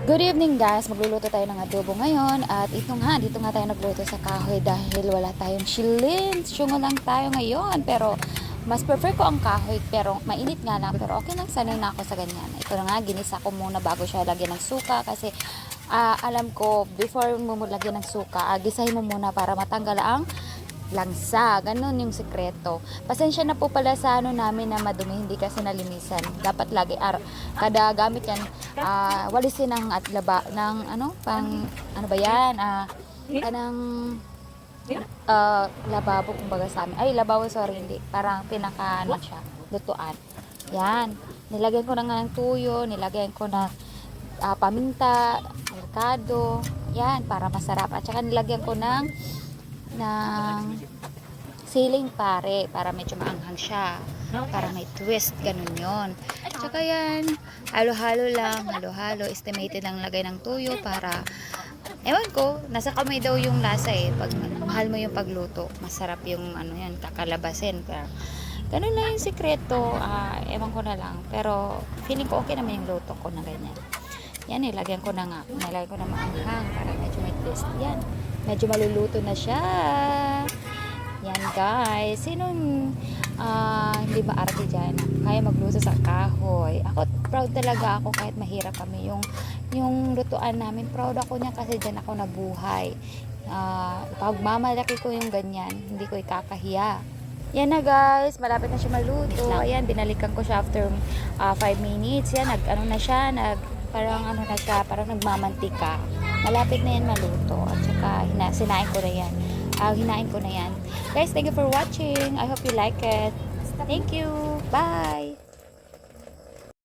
Good evening guys, magluluto tayo ng adobo ngayon at dito nga tayo nagluto sa kahoy dahil wala tayong shilin. Syungo lang tayo ngayon pero mas prefer ko ang kahoy pero mainit nga lang pero okay lang, sanay na ako sa ganyan. Ito na nga, ginisa ko muna bago siya lagyan ng suka kasi alam ko before mo lagyan ng suka, gisahin mo muna para matanggal ang langsa. Ganun yung sekreto. Pasensya na po pala sa namin na madumi, hindi kasi nalinisan. Dapat lagi kada gamit yan walisin ng at laba ng ano ba yan? Kanang lababo kumbaga sa amin. Ay, lababo, sorry, hindi. Parang pinaka siya, lutuan. Yan. Nilagyan ko na nga ng tuyo, nilagyan ko na paminta, avocado. Yan, para masarap. At saka nilagyan ko ng siling pare para medyo maanghang siya, para may twist, ganun yon. Tsaka yan, halo-halo lang, halo-halo, estimated lang lagay ng tuyo para, ewan ko, nasa kamay daw yung lasa pag mahal mo yung pagluto, masarap yung yan, kakalabasin. Pero ganun lang yung sikreto, ewan ko na lang, pero feeling ko okay naman yung luto ko na ganyan. Yan, nilagyan ko na maanghang para medyo may twist. Yan, medyo maluluto na siya. Yan guys, sinong hindi maarte dyan, kaya magluto sa kahoy. Ako, proud talaga ako kahit mahirap kami yung lutuan namin. Proud ako niya kasi dyan ako nabuhay. Pagmamalaki ko yung ganyan, hindi ko ikakahiya. Yan na guys, malapit na siya maluto. Ayan, binalikan ko siya after 5 minutes. Yan, parang nagmamantika. Malapit na yan maluto. At saka hinain ko na yan. Guys, thank you for watching. I hope you like it. Thank you. Bye.